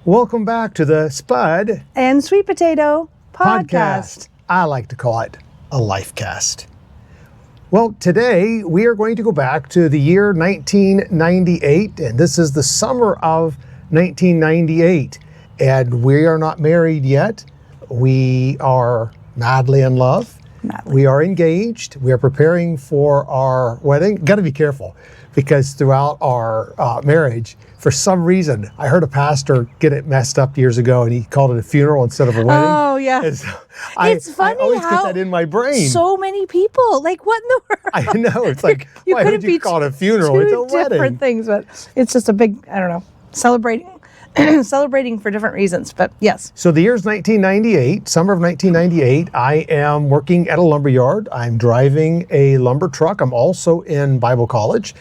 Welcome back to the Spud and Sweet Potato podcast. I like to call it a life cast. Well, today we are going to go back to the year 1998, and this is the summer of 1998. And we are not married yet. We are madly in love. We are engaged. We are preparing for our wedding. Got to be careful because throughout our marriage, for some reason, I heard a pastor get it messed up years ago, and he called it a funeral instead of a wedding. Oh, yeah. So It's funny I always how get that in my brain. so many people, like, what in the world? I know. It's like, you why couldn't would you be call it a funeral? It's a two wedding. different things, but it's just a big, I don't know, celebrating for different reasons, but yes. So the year's 1998, summer of 1998. I am working at a lumber yard. I'm driving a lumber truck. I'm also in Bible college,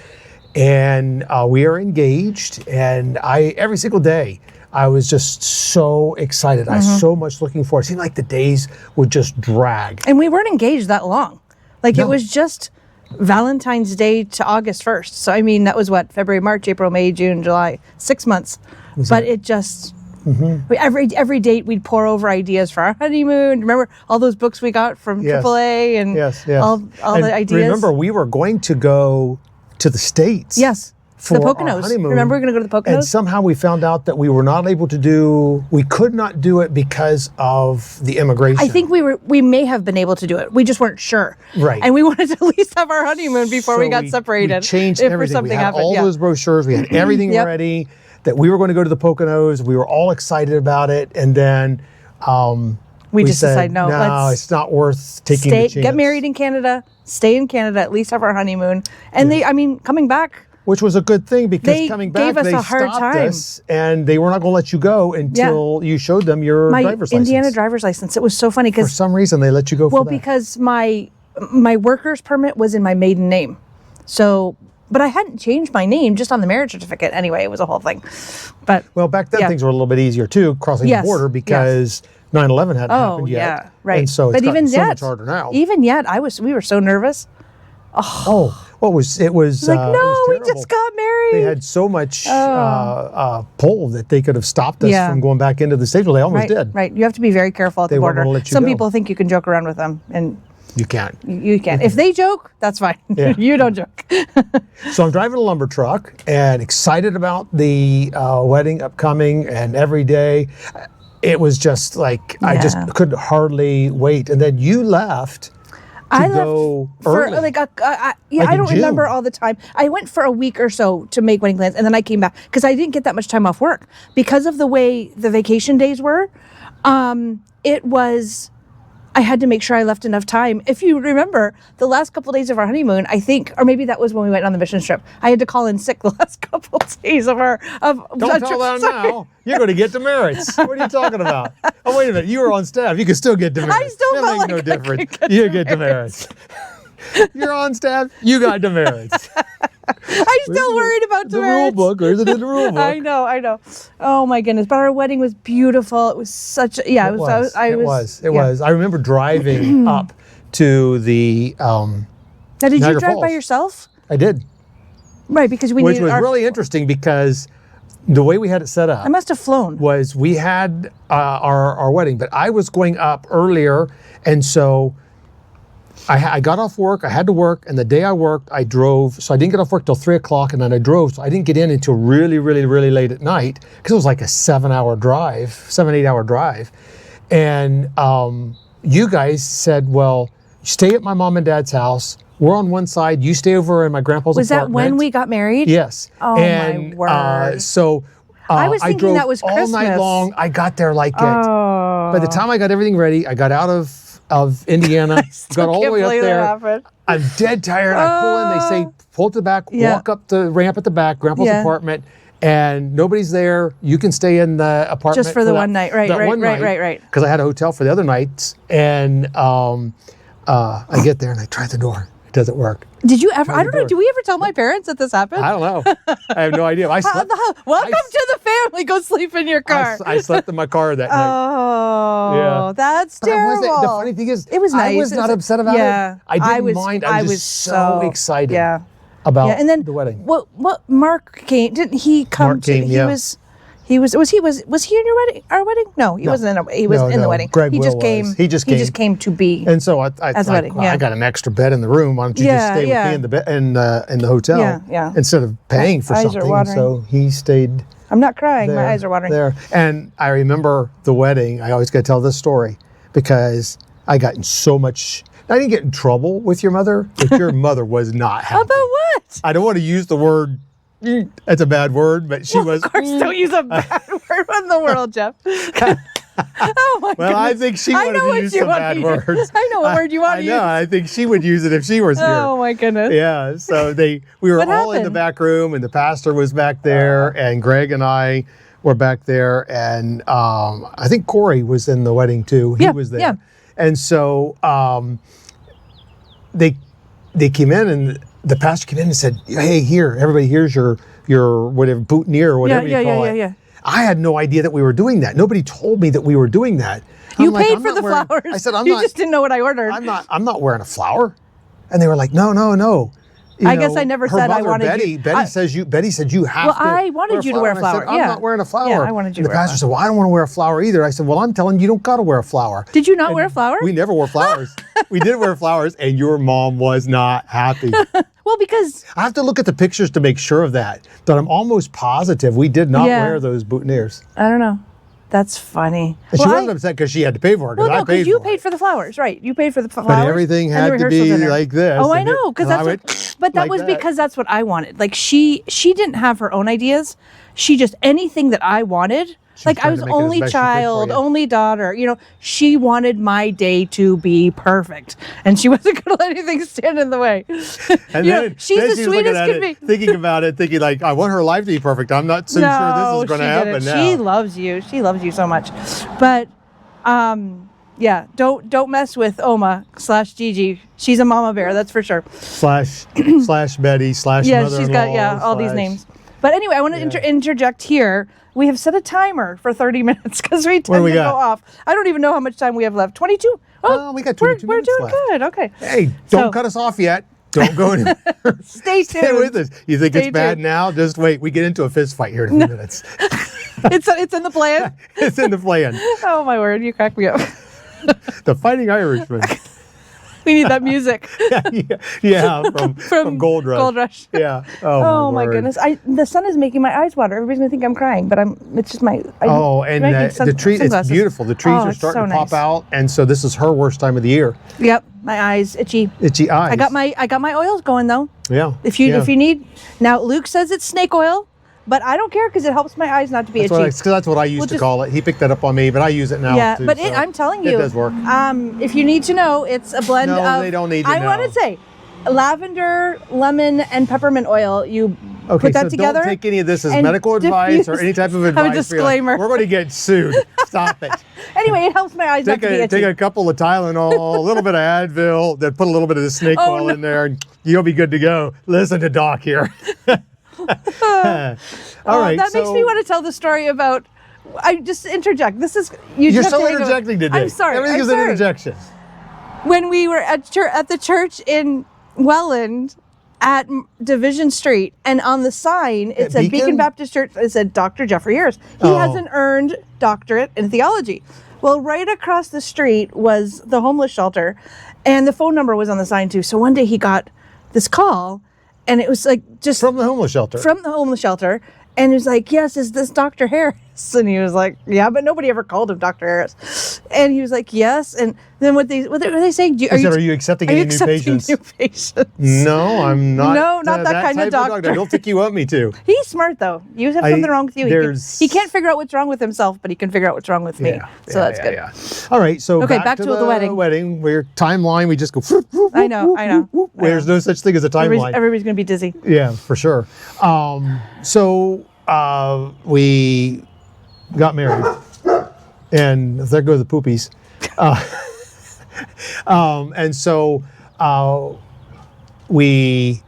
and we are engaged. And every single day, I was just so excited. I was so much looking forward. It seemed like the days would just drag. And we weren't engaged that long. Like, No. it was just Valentine's Day to August 1st. So, I mean, that was what? February, March, April, May, June, July. 6 months. But it just, every date we'd pour over ideas for our honeymoon. Remember all those books we got from Yes. AAA and Yes. all And the ideas? remember, we were going to go to the States. Yes. For The our Poconos. honeymoon. Remember, we're going to go to the Poconos? And somehow we found out that we could not do it because of the immigration. I think we may have been able to do it. We just weren't sure. Right. And we wanted to at least have our honeymoon before we got separated. We changed if everything. something We had happened. all those brochures. We had everything Yep. ready. That we were going to go to the Poconos. We were all excited about it, and then we just said, decided, no, let's it's not worth taking the chance. get married in Canada, stay in Canada, at least have our honeymoon. And coming back, Which was a good thing because They coming back, gave us they a hard stopped time. us, and they were not going to let you go until you showed them your my driver's Indiana license. driver's license, it was so funny For because, some reason, they let you go for that. because my worker's permit was in my maiden name. So, but I hadn't changed my name, just on the marriage certificate. Anyway, it was a whole thing. But Well, back then yeah. things were a little bit easier too, crossing Yes, the border because 9/11 hadn't happened yet. yeah, right. And so it's but gotten even so yet, much harder now. Even yet, we were so nervous. It was Like, no, we terrible. just got married. They had so much pull that they could have stopped us from going back into the States. Well, they almost did. Right. You have to be very careful at They the weren't border. gonna let you Some go. people think you can joke around with them, and You can't. you can. If they joke, that's fine. Yeah. You don't joke. So I'm driving a lumber truck and excited about the wedding upcoming, and every day it was just like I just could hardly wait. And then you left. I go left for early. like I Like in don't remember June. all the time. I went for a week or so to make wedding plans, and then I came back because I didn't get that much time off work because of the way the vacation days were. It was. I had to make sure I left enough time. If you remember, the last couple of days of our honeymoon, I think, or maybe that was when we went on the mission trip. I had to call in sick the last couple of days of our. Don't tell them now. You're going to get demerits. What are you talking about? Oh, wait a minute. You were on staff. You can still get demerits. I still That felt makes no like I difference. could get You get demerits. You're on staff. You got demerits. I'm still worried about the rule demerits. book. Where's it in the rule book? I know. Oh my goodness! But our wedding was beautiful. It was such. It was. It was. I remember driving up to the. Now, did Niagara you drive by Falls. yourself? I did, Right, because we which needed was really interesting because the way we had it set up I must have flown. was we had our wedding, but I was going up earlier, and so I got off work. I had to work, and the day I worked, I drove. So I didn't get off work till 3:00, and then I drove. So I didn't get in until really, really, really late at night because it was like a 8 hour drive. And you guys said, "Well, stay at my mom and dad's house. We're on one side. You stay over in my grandpa's Was that apartment." when we got married? Yes. Oh, and, my word. So I was thinking drove that was all night Christmas. long. I got there like Oh. by the time I got everything ready, I got out of Indiana, got all the way up there. Happened. I'm dead tired. I pull in. They say pull to the back, walk up the ramp at the back, Grandpa's apartment, and nobody's there. You can stay in the apartment Just for the one night, right? Because I had a hotel for the other nights, and I get there and I try the door. It doesn't work. Did you ever? Try I the don't know. door. Do we ever tell my parents that this happened? I don't know. I have no idea. Welcome to the family. Go sleep in your car. I slept in my car that night. Oh, Yeah. that's But I terrible. wasn't- the funny thing is, it was nice. I was not upset about yeah. it. I didn't mind. I was just so excited Yeah. about And then the wedding. What Mark came? Didn't he come? Mark came, he yeah. was Was he in your wedding? Our wedding? No, he wasn't. He was in the wedding. Greg he Will just was. came. He just came to be. And so I wedding, well, I got an extra bed in the room. Why don't you just stay with me in the bed in the hotel? Yeah. Instead of paying for Eyes are something. watering. So he stayed. I'm not crying. There, My eyes are watering. There. And I remember the wedding. I always got to tell this story because I got in so much. I didn't get in trouble with your mother, but your mother was not happy. About what? I don't want to use the word. That's a bad word, but she was. Of course, don't use a bad word in the world, Jeff. Oh my Well, goodness. I think she wanted to use some bad words. I know what word you want to use. I know. I think she would use it if she was here. Oh my goodness. Yeah. So we were What all in the happened? back room, and the pastor was back there, and Greg and I were back there, and I think Corey was in the wedding too. He was there. Yeah. And so they came in, and the pastor came in and said, "Hey, here, everybody, here's your whatever boutonniere or whatever you call it." Yeah. I had no idea that we were doing that. Nobody told me that we were doing that. You I'm like, paid "I'm for not the wearing-" flowers. I said, You just didn't know what I ordered. I'm not wearing a flower. And they were like, no. I guess I never her said I mother, wanted Betty, you. Betty said you have Well, to. I wanted you to wear a And I said, flower, I'm yeah. not wearing a flower. Yeah, I wanted you and to the wear a pastor said, well, I don't want to wear a flower either. I said, well, I'm telling you, you don't got to wear a flower. Did you not wear a flower? We never wore flowers. We didn't wear flowers, and your mom was not happy. Well, because I have to look at the pictures to make sure of that. But I'm almost positive we did not Yeah. wear those boutonnieres. I don't know. That's funny. And she wasn't upset because she had to pay for it. Well, no, I paid you for paid it. for the flowers, right? You paid for the flowers. But everything and the had to rehearsal be dinner. like this. Oh, I and it- know, because and I that's went, but that like was that. because that's what I wanted. Like she didn't have her own ideas. She just anything that I wanted. Like I trying was to make it as only best she could for child, you. only daughter. You know, she wanted my day to be perfect, and she wasn't going to let anything stand in the way. And You then, know, she's then the she was looking sweetest at could it, be. thinking about it, thinking like, I want her life to be perfect. I'm not so sure this is going to happen now. She loves you. She loves you so much. But yeah, don't mess with Oma/Gigi. She's a mama bear, that's for sure. slash Betty slash Yeah, mother-in-law. she's got all these slash- names. But anyway, I want to interject here. We have set a timer for 30 minutes because we tend we to go got? off. I don't even know how much time we have left. 22? Oh, we got 22 we're minutes doing left. good. Okay. Hey, don't So- cut us off yet. Don't go anywhere. Stay tuned. Stay with us. You think Stay it's bad tuned. now? Just wait. We get into a fist fight here in a few minutes. It's in the plan. It's in the plan. Oh my word, you crack me up. The Fighting Irishman. We need that music. Yeah, from Gold Rush. Gold Rush. Yeah. Oh my word. goodness! The sun is making my eyes water. Everybody's gonna think I'm crying, but it's just my. Oh, and the tree, it's beautiful. The trees are starting to pop out, and so this is her worst time of the year. Yep, my eyes itchy. Itchy eyes. I got my oils going though. Yeah. If you need, now Luke says it's snake oil, but I don't care because it helps my eyes not to be itchy. That's what I used to call it. He picked that up on me, but I use it now. Yeah, too, but so I'm telling you, it does work. If you need to know, it's a blend No, of. they don't need to I know. want to say, lavender, lemon, and peppermint oil. You Okay, put that so together. don't take any of this as and medical advice or diffuse- any type of Have a advice. Where you're like, disclaimer. We're going to get sued. Stop it. Anyway, it helps my eyes not to be itchy. Take a couple of Tylenol, a little bit of Advil, then put a little bit of the snake Oh, oil no. in there, and you'll be good to go. Listen to Doc here. All right. That makes me want to tell the story about. I just interject. This is you. You're just have so to hang on. interjecting today. I'm sorry. Everything I'm is sorry. an interjection. When we were at the church in Welland at Division Street, and on the sign it said Beacon? Beacon Baptist Church. It said Dr. Jeffrey Harris. He Oh. has an earned doctorate in theology. Well, right across the street was the homeless shelter, and the phone number was on the sign too. So one day he got this call, and it was like just From the homeless shelter. from the homeless shelter, and he was like, "Yes, is this Dr. Harris?" And he was like, "Yeah," but nobody ever called him Dr. Harris. And he was like, "Yes." And then what were they saying? I said, are you accepting any new patients? New patients? No, I'm not. No, not that kind of type doctor. I don't think you want me to. He's smart though. You have something wrong with you. He can't figure out what's wrong with himself, but he can figure out what's wrong with me. So that's good. Yeah. All right, so Okay, back to the wedding. Where timeline, we just go. I know. There's no such thing as a timeline. Everybody's gonna be dizzy. Yeah, for sure. So we got married, and there go the poopies. And so we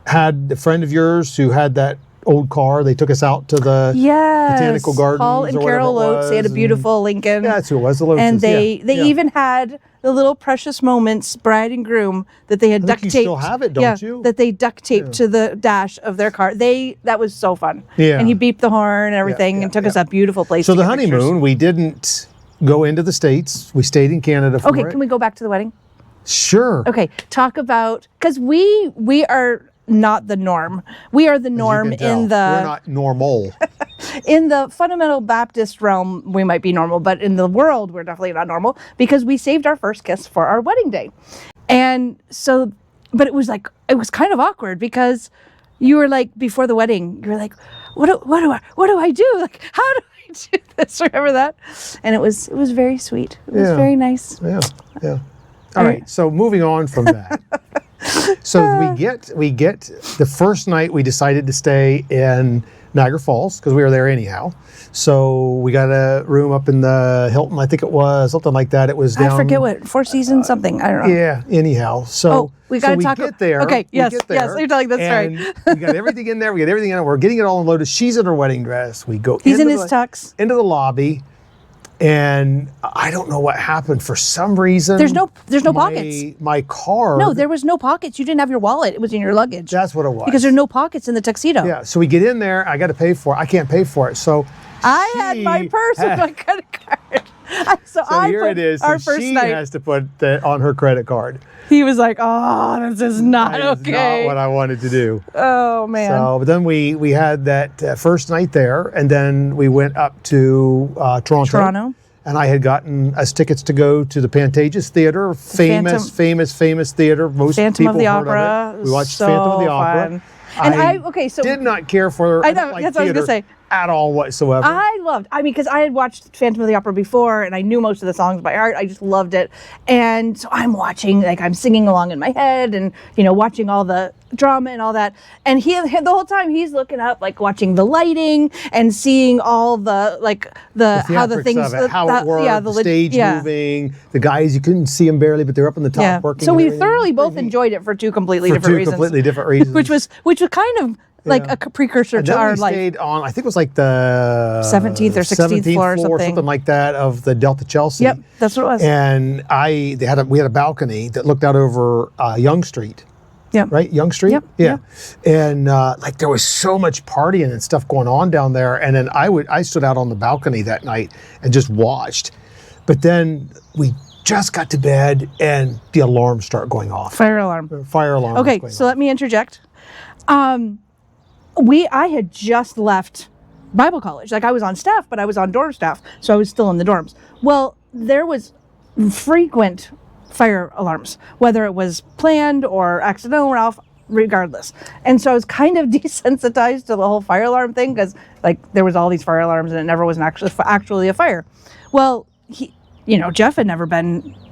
had a friend of yours who had that old car. They took us out to the botanical gardens. Paul and or whatever Carol it Oates. They had a was, beautiful Lincoln. Yeah, that's who it was. The Lotuses. And they yeah. even had the little precious moments, bride and groom, that they had duct taped. You still have it, don't you? That they duct taped to the dash of their car. That was so fun. Yeah. And he beeped the horn and everything and took us that beautiful place. So to the get honeymoon, pictures. we didn't go into the States. We stayed in Canada for Okay, it. can we go back to the wedding? Sure. Okay, talk about, because we are not the norm. We are the norm in the We're not normal. in the fundamental Baptist realm. We might be normal, but in the world, we're definitely not normal because we saved our first kiss for our wedding day, and so, but it was kind of awkward because you were like before the wedding, you were like, what do I do? Like, how do I do this? Remember that? And it was very sweet. It was very nice. Yeah. All right. So moving on from that. So we get the first night we decided to stay in Niagara Falls because we were there anyhow. So we got a room up in the Hilton, I think it was, something like that. It was down. I forget what, Four Seasons something. I don't know. Yeah, anyhow. So we got to talk. Get there. Okay, yes, get there, yes, you're telling that story. We got everything in there. We got everything in it. We're getting it all unloaded. She's in her wedding dress. We go He's in his tux. into the lobby. And I don't know what happened. For some reason, there's no pockets. My car. No, there was no pockets. You didn't have your wallet. It was in your luggage. That's what it was. Because there's no pockets in the tuxedo. Yeah. So we get in there. I got to pay for it. I can't pay for it. So I had my purse with my credit card. So here it is. Our So first she night. has to put that on her credit card. He was like, "Oh, this is not That is okay." not what I wanted to do. Oh man. So, but then we had that first night there, and then we went up to Toronto. And I had gotten us tickets to go to the Pantages Theater, famous theater. Most Phantom people of the heard Opera. of it. We watched So Phantom of the Opera. fun. And I did not care for. I know, like that's what I was gonna theater say. At all whatsoever. Because I had watched Phantom of the Opera before and I knew most of the songs by heart. I just loved it. And so I'm watching, like I'm singing along in my head and, watching all the drama and all that. And he the whole time he's looking up, like watching the lighting and seeing all the how the things, of it, how it worked, the stage moving, the guys, you couldn't see them barely, but they're up on the top working. So we thoroughly both enjoyed it for two completely different reasons. Which was kind of like a precursor to our life. We stayed on, I think it was like the 17th or 16th floor or something like that of the Delta Chelsea. Yep, that's what it was. And we had a balcony that looked out over Yonge Street. Yep. Right? Yonge Street? Yep. Yeah. And there was so much partying and stuff going on down there. And then I stood out on the balcony that night and just watched. But then we just got to bed and the alarms start going off. Fire alarm. Okay, so let me interject. I had just left Bible college. Like I was on staff, but I was on dorm staff, so I was still in the dorms. Well, there was frequent fire alarms, whether it was planned or accidental or off, regardless. And so I was kind of desensitized to the whole fire alarm thing because there was all these fire alarms and it never was actually a fire. Well, Jeff had never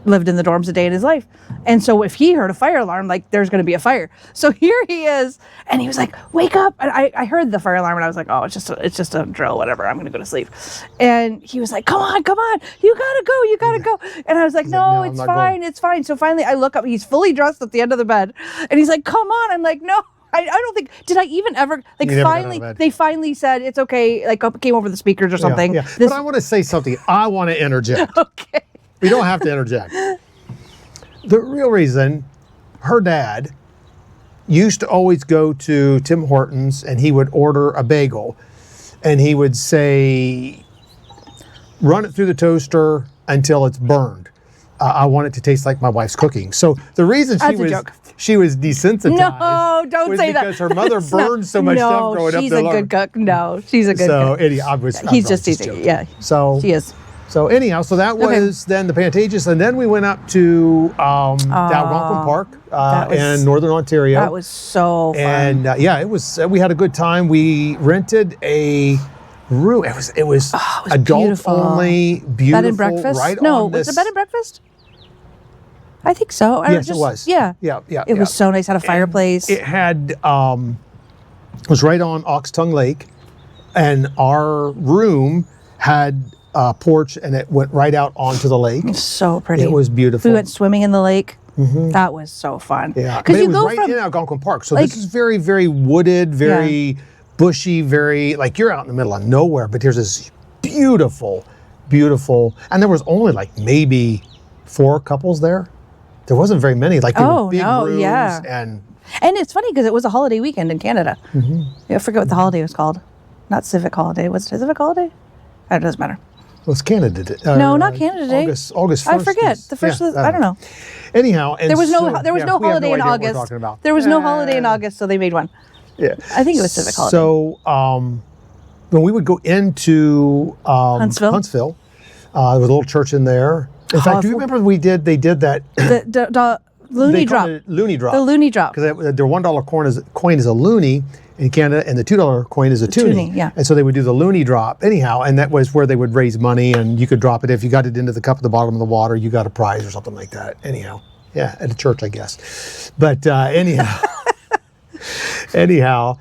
lived in the dorms a day in his life. And so if he heard a fire alarm, there's going to be a fire. So here he is. And he was like, wake up. And I heard the fire alarm and I was like, oh, it's just a drill, whatever. I'm going to go to sleep. And he was like, come on. You got to go. And I was like, no, it's fine. It's fine. So finally I look up, he's fully dressed at the end of the bed and he's like, come on. I'm like, no. I don't think, did I even ever, they finally said, it's okay, came over the speakers or something. Yeah. But I want to say something. I want to interject. Okay. We don't have to interject. The real reason, her dad used to always go to Tim Hortons and he would order a bagel and he would say, run it through the toaster until it's burned. I want it to taste like my wife's cooking. So the reason she was desensitized. No, don't say that. Because her mother burned so much stuff growing up. She's a good cook. No, she's a good cook. So anyhow, he's just teasing. Yeah. So she is. So anyhow, so that was then the Pantages, and then we went up to Algonquin Park in Northern Ontario. That was so fun. And it was. We had a good time. We rented a room. It was adult beautiful. Only, beautiful. Bed and breakfast. Right no, on this. was it bed and breakfast? I think so. Yes, it was. Yeah. It was so nice. Had a fireplace. It had was right on Ox Tongue Lake, and our room had a porch, and it went right out onto the lake. It was so pretty. It was beautiful. We went swimming in the lake. Mm-hmm. That was so fun. Yeah, because it was right in Algonquin Park. So this is very, very wooded, very bushy, very, like you're out in the middle of nowhere, but there's this beautiful, beautiful, and there was only like maybe 4 couples there. There wasn't very many, like they were big rooms and it's funny because it was a holiday weekend in Canada. I forget what the holiday was called. Not Civic Holiday. Was it a Civic Holiday? It doesn't matter. Well, it's Canada Day. No, not Canada Day. August 1st. I forget. The first, I don't know. Anyhow, and There was no we have holiday in idea what we're August. talking about. There was no holiday in August, so they made one. Yeah. I think it was Civic Holiday. So when we would go into Huntsville? there was a little church in there. In fact, do you remember they did that? The loony drop. Loony drop. The loony drop. Because their $1 coin is a loony in Canada, and the $2 coin is a toonie. Yeah. And so they would do the loony drop anyhow, and that was where they would raise money, and you could drop it. If you got it into the cup at the bottom of the water, you got a prize or something like that. Anyhow, yeah, at a church, I guess. But anyhow.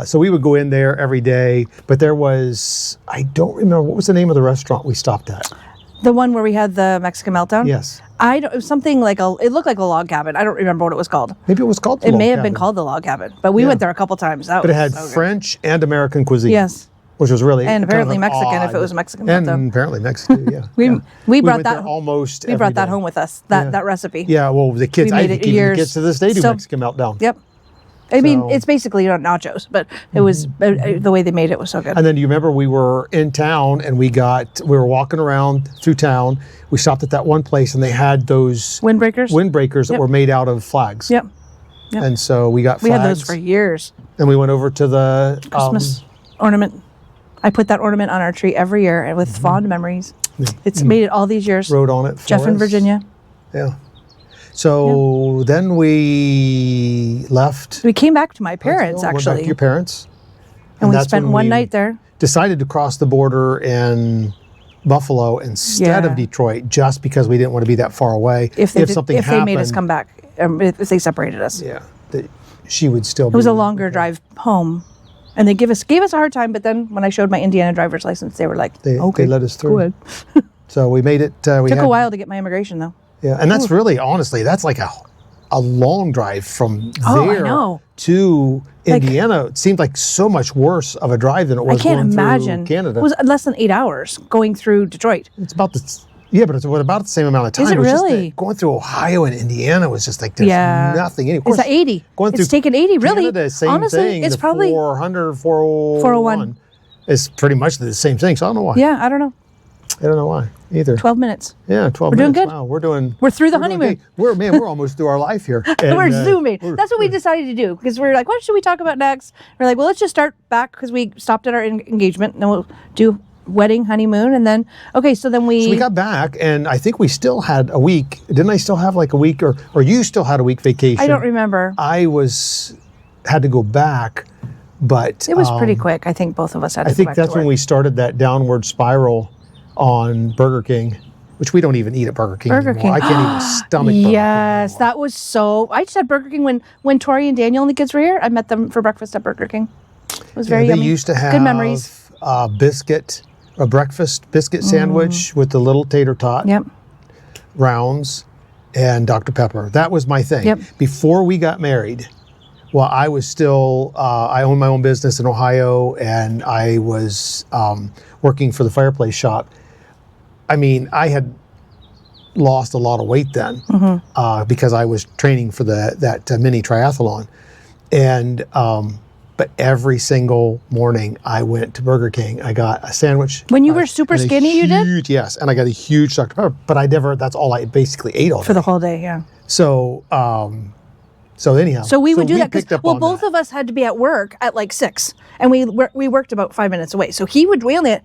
So we would go in there every day, but there was, I don't remember, what was the name of the restaurant we stopped at? The one where we had the Mexican meltdown? Yes. It was something like it looked like a log cabin. I don't remember what it was called. Maybe it was called the It Log may have been Cabin. called the log cabin, but we went there a couple times. But it had so good. French and American cuisine. Yes. Which was really And kind of apparently an Mexican if odd- it was a Mexican And meltdown. apparently Mexican, yeah. We brought went that there almost We brought every that day. home with us. That recipe. Yeah, well, the kids, We I made think it even the years. kids to this day do So- Mexican meltdown. Yep. I mean, So- it's basically nachos, but it was the way they made it was so good. And then do you remember we were in town and we were walking around through town. We stopped at that one place and they had those Windbreakers. windbreakers that were made out of flags. Yep. And so we got We flags. had those for years. And we went over to the Christmas ornament. I put that ornament on our tree every year and with fond memories. It's made it all these years. Wrote on it for Jeff in us. Virginia. Yeah. So then we left. We came back to my parents Went back actually, to your parents. and we that's spent when one we night there. Decided to cross the border in Buffalo instead Yeah. of Detroit, just because we didn't want to be that far away. If something they made us happened, come back, if they separated us. yeah, that she would still. It was a longer drive home, and they gave us a hard time. But then when I showed my Indiana driver's license, they were like, They "Okay, let us through. go ahead." So we made it. We Took had, a while to get my immigration though. Yeah, and that's really, honestly, that's like a long drive from Oh, I there know. to Indiana. It seemed like so much worse of a drive than it was I can't going imagine. through Canada. It was less than 8 hours going through Detroit. It's about the. Yeah, but it's about the same amount of time. Is it was just really? that going through Ohio and Indiana was just like there's Yeah. nothing. And of It's course, at 80. Going It's through taken 80, really. Canada, same Honestly, thing. it's the probably 400, 401. 401. It's pretty much the same thing. So I don't know why. Yeah, I don't know. I don't know why either. 12 minutes. Yeah, 12 We're doing minutes. good. Wow, we're doing. We're through the doing honeymoon. great. We're almost through our life here. And, We're zooming. we're- That's what we decided to do because we're like, what should we talk about next? We're like, well, let's just start back because we stopped at our engagement and then we'll do wedding, honeymoon, and then okay. So then So we got back, and I think we still had a week. Didn't I still have like a week, or you still had a week vacation? I don't remember. I had to go back, but It was pretty quick. I think both of us had. I to go think back that's to when work. we started that downward spiral on Burger King, which we don't even eat at Burger King Burger anymore. King. I can't even stomach Burger King Yes, anymore. that was so. I just had BurgerKing when Tori and Daniel and the kids were here. I met them for breakfast at Burger King. It was very They yummy. used to have good memories. a breakfast biscuit sandwich with the little tater tot Yep. rounds and Dr. Pepper. That was my thing. Yep. Before we got married, well, I was still, I owned my own business in Ohio, and I was working for the fireplace shop. I mean, I had lost a lot of weight then because I was training for that mini triathlon. And but every single morning I went to Burger King. I got a sandwich. When you were super and a skinny, you did? huge- Yes, and I got a huge Dr. Pepper. But that's all I basically ate all day. For the whole day, yeah. So, so anyhow. So we would do that picked because up on both that. of us had to be at work at like 6, and we worked about 5 minutes away. So did we only have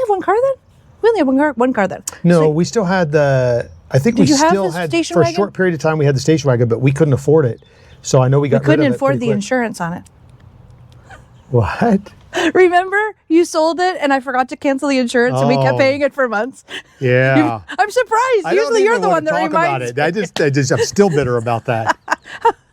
one car then? We only had one car then. No, So- we still had I think Did we you have still the had, station for wagon? a short period of time, we had the station wagon, but we couldn't afford it. So I know we got couldn't rid of it afford pretty the quick. insurance on it. What? Remember, you sold it, and I forgot to cancel the insurance, and we kept Oh. paying it for months. Yeah. I'm surprised. I don't Usually, you're even the wanna one that talk about reminds it. me. I'm still bitter about that.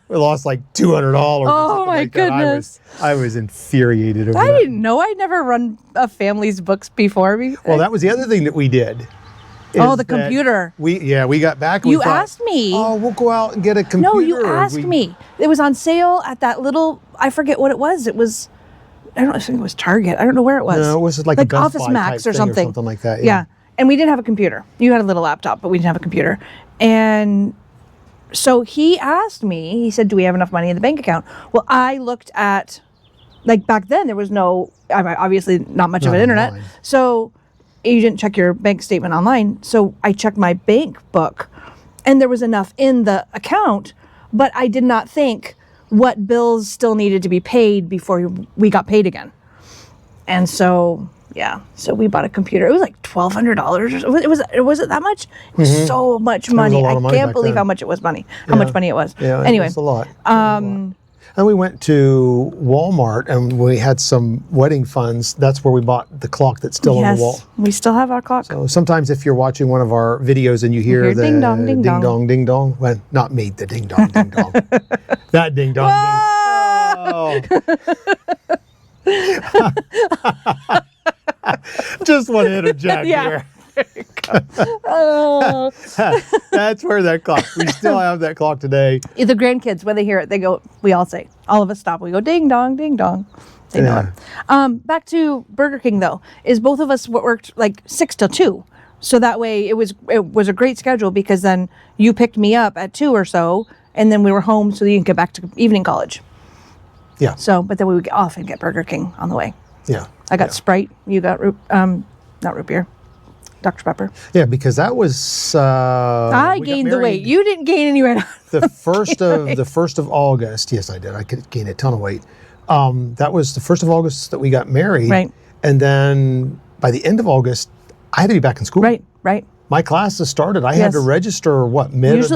We lost like $200. Oh, my goodness. I was infuriated over I that. didn't know. I'd never run a family's books before. Well, that was the other thing that we did. Oh, is the that computer. We got back. And You we thought, asked me. Oh, we'll go out and get a computer. No, you asked me. It was on sale at that little. I forget what it was. It was I think it was Target. I don't know where it was. No, it was like a Best Office Buy Max type or thing something. or something like that. Yeah. And we didn't have a computer. You had a little laptop, but we didn't have a computer. And so he asked me, he said, do we have enough money in the bank account? Well, I looked at, like back then there was no, obviously not much of Not an internet. online. So you didn't check your bank statement online. So I checked my bank book and there was enough in the account, but I did not think what bills still needed to be paid before we got paid again. And so, yeah, so we bought a computer. It was like $1,200. Was it that much? It was so much money. lot I of money can't back believe then. how much it was money. How much money it was. Yeah, Anyway, it was a lot. And we went to Walmart and we had some wedding funds. That's where we bought the clock that's still on the wall. we still have our clock. So sometimes if you're watching one of our videos and you hear the ding dong, ding dong. dong, ding dong, well, not me, the ding dong, ding dong. That ding dong, ding. Oh. Just want to interject here. Oh. That's where that clock, we still have that clock today. The grandkids, when they hear it, they go, we all say, all of us stop. We go, ding dong, ding dong. They know it. Back to Burger King, though, is both of us worked like 6 till 2. So that way it was a great schedule because then you picked me up at 2 or so, and then we were home so that you can get back to evening college. Yeah. So, but then we would off and get Burger King on the way. Yeah. I got Sprite. You got not root beer, Dr. Pepper. Yeah, because that was I gained the weight. You didn't gain any weight. the first of August. Yes, I did. I could gain a ton of weight. That was the 1st of August that we got married. Right. And then by the end of August, I had to be back in school. Right. My classes started. I had to register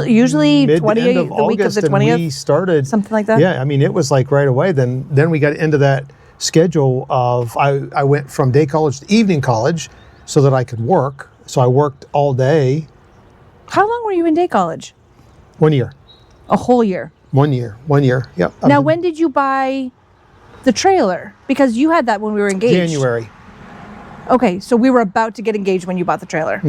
usually mid 20th, to end of the week of August, the 20th, and we started something like that. Yeah, I mean it was like right away. Then we got into that schedule of I went from day college to evening college so that I could work. So I worked all day. How long were you in day college? 1 year. A whole year. 1 year. Yep. Now, when did you buy the trailer? Because you had that when we were engaged. January. Okay, so we were about to get engaged when you bought the trailer.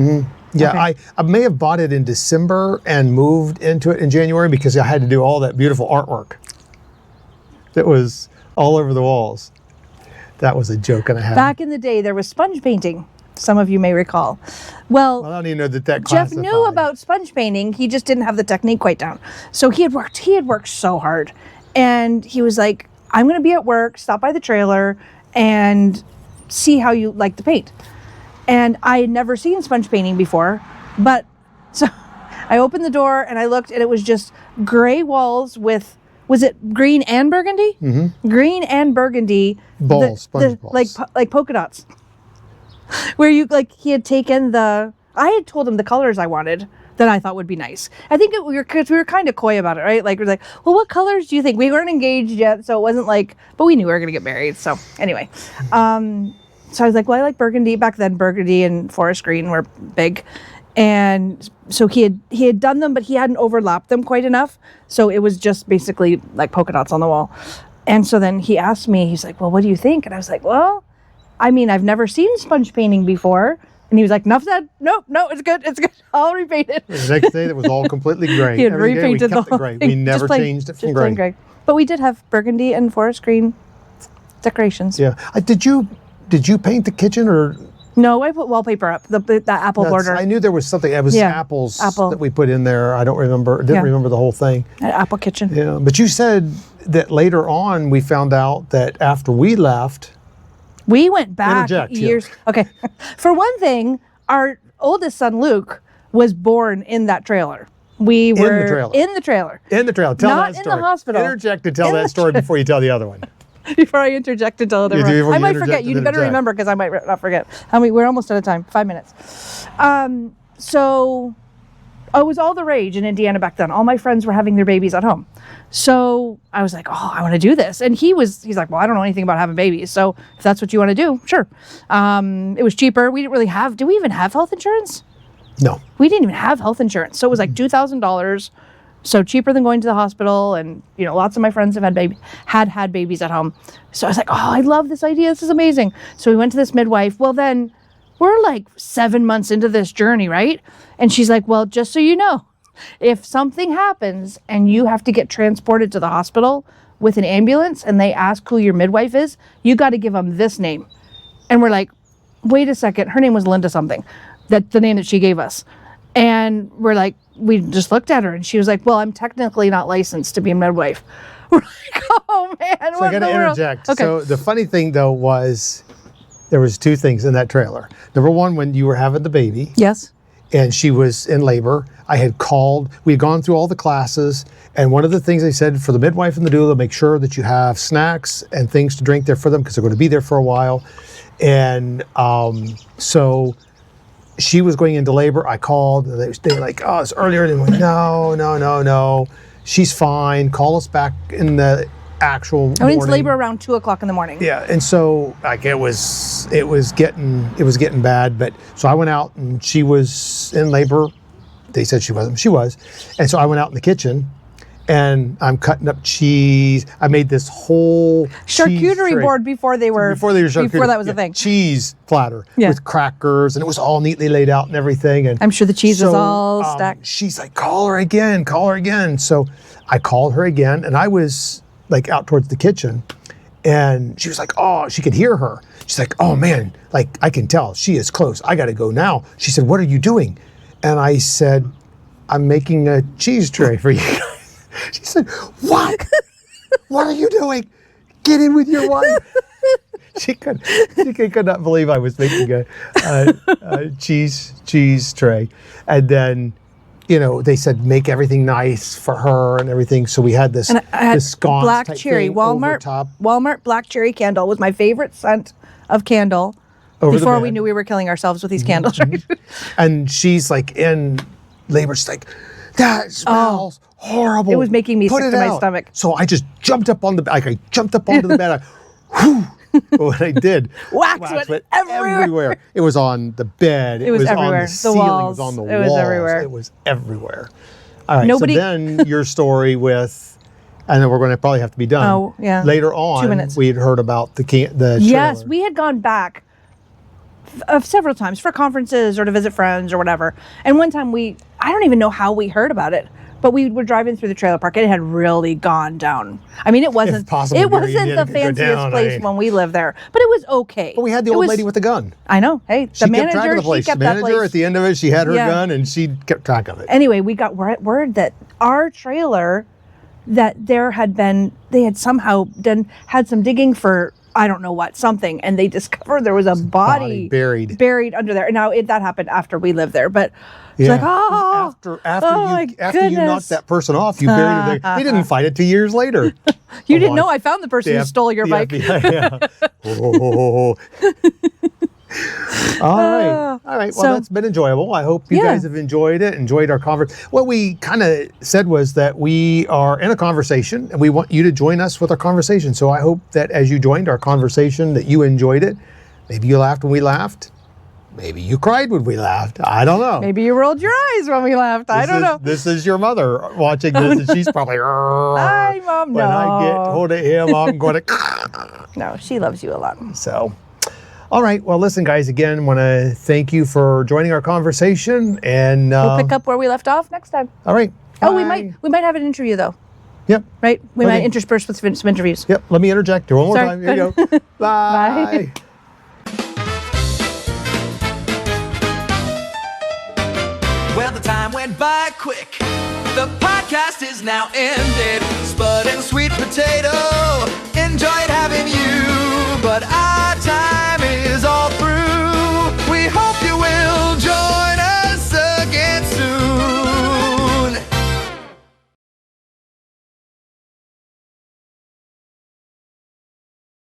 Yeah, Okay. I may have bought it in December and moved into it in January because I had to do all that beautiful artwork that was all over the walls. That was a joke and a half. Back in the day, there was sponge painting. Some of you may recall. Well, I don't even know that Jeff classified. knew about sponge painting. He just didn't have the technique quite down. So he had worked so hard. And he was like, I'm going to be at work, stop by the trailer and see how you like the paint. And I had never seen sponge painting before, but so I opened the door and I looked and it was just gray walls with, was it green and burgundy? Mm-hmm. Green and burgundy. Balls, sponge balls. Like polka dots. Where you, like, he had taken I had told him the colors I wanted that I thought would be nice. I think because we were kind of coy about it, right? Like, we're like, well, what colors do you think? We weren't engaged yet, so it wasn't like, but we knew we were going to get married. So anyway, so I was like, well, I like burgundy. Back then, burgundy and forest green were big. And so he had done them, but he hadn't overlapped them quite enough. So it was just basically like polka dots on the wall. And so then he asked me, he's like, well, what do you think? And I was like, well, I mean, I've never seen sponge painting before. And he was like, enough said. No, it's good. I'll repaint it. The next day, that was all completely gray. He had Every day repainted we kept the it gray. whole thing. We never Just changed it from just plain gray. But we did have burgundy and forest green decorations. Yeah. Did you paint the kitchen or? No, I put wallpaper up, the apple border. I knew there was something. It was apples that we put in there. I don't remember. Didn't remember the whole thing. An apple kitchen. Yeah. But you said that later on we found out that after we left. We went back Interject, years. Okay. For one thing, our oldest son, Luke, was born in that trailer. We were in the trailer. In the trailer. Tell Not that story. in the hospital. Interject to tell that story before you tell the other one. Before I interject and tell it before I you might interject forget. and You better interject. remember because I might not forget. We're almost out of time. 5 minutes. So it was all the rage in Indiana back then. All my friends were having their babies at home. So I was like, oh, I want to do this. And he's like, well, I don't know anything about having babies. So if that's what you want to do, sure. It was cheaper. We didn't really did we even have health insurance? No. We didn't even have health insurance. So it was like $2,000. So cheaper than going to the hospital. And, lots of my friends have had babies at home. So I was like, oh, I love this idea. This is amazing. So we went to this midwife. Well, then we're like 7 months into this journey, right? And she's like, well, just so you know, if something happens and you have to get transported to the hospital, with an ambulance and they ask who your midwife is, you got to give them this name. And we're like, wait a second, her name was Linda something. That's the name that she gave us. And we're like, we just looked at her and she was like, well, I'm technically not licensed to be a midwife. We're like, oh man, So I got to interject. Okay. So the funny thing though was there was two things in that trailer. Number one, when you were having the baby Yes. and she was in labor, I had called, we had gone through all the classes, and one of the things they said for the midwife and the doula, make sure that you have snacks and things to drink there for them because they're going to be there for a while. And so she was going into labor. I called, and they were like, oh, it's earlier. And they went, no. She's fine. Call us back in the actual I went morning. into labor around 2:00 in the morning. Yeah, and so like it was getting bad. But so I went out and she was in labor. They said she wasn't. She was, and so I went out in the kitchen, and I'm cutting up cheese. I made this whole Charcuterie board before they were charcuterie. before that was a thing. Cheese platter Yeah. with crackers, and it was all neatly laid out and everything. And I'm sure the cheese was all stacked. She's like, call her again. So I called her again, and I was like out towards the kitchen, and she was like, oh, she could hear her. She's like, oh man, like I can tell she is close. I got to go now. She said, what are you doing? And I said, I'm making a cheese tray for you guys. She said, what? What are you doing? Get in with your wife. She could not believe I was making a cheese tray. And then, you know, they said make everything nice for her and everything. So we had this, And I had this sconce black type cherry thing over Walmart top. Walmart black cherry candle was my favorite scent of candle. Over the Before we bed. knew we were killing ourselves with these candles, right? And she's like in labor. She's like, that smells horrible. It was making me Put sick it to my out." stomach. So I just jumped up on the I jumped up onto the bed. What I did, Wax went everywhere. It was on the bed. It was on everywhere. the The ceiling. walls. It was on the It was walls. everywhere. It was everywhere. All right. Nobody- So then your story with, and then we're going to probably have to be done. Oh, yeah. Later on, 2 minutes. we had heard about the Yes, trailer. we had gone back several times for conferences or to visit friends or whatever. And one time I don't even know how we heard about it, but we were driving through the trailer park. It had really gone down. I mean, it wasn't possible, it Gary, wasn't it the didn't go fanciest down, place when we lived there, but it was okay. But we had the It old was- lady with the gun. I know. Hey, She the kept track of manager, the place. she kept the that manager place. at the end of it, she had her Yeah. gun and she kept track of it. Anyway, we got word that our trailer, that they had somehow had some digging for I don't know what, something, and they discovered there was a body buried under there. Now that happened after we lived there, but it's like, oh, after you knocked that person off, you buried it there. They didn't find it 2 years later. You didn't know I found the person who stole your bike. Yeah. Oh. All right. Well, So- that's been enjoyable. I hope you guys have enjoyed it, enjoyed our conversation. What we kind of said was that we are in a conversation and we want you to join us with our conversation. So I hope that as you joined our conversation that you enjoyed it. Maybe you laughed when we laughed. Maybe you cried when we laughed. I don't know. Maybe you rolled your eyes when we laughed. I don't know. This is your mother watching this, and she's probably, Hi, Mom. when I get hold of him, I'm going to. No, she loves you a lot. So, all right. Well, listen, guys, again, want to thank you for joining our conversation. And We'll pick up where we left off next time. all right. Oh, Bye. we might have an interview though, Yep. right? We Okay. might intersperse with some interviews. Yep. Let me interject one more Sorry, time. Here go you go. Bye. Bye. Well, the time went by quick. The podcast is now ended. Spud and Sweet Potato enjoyed having you, but our time is all through. We hope you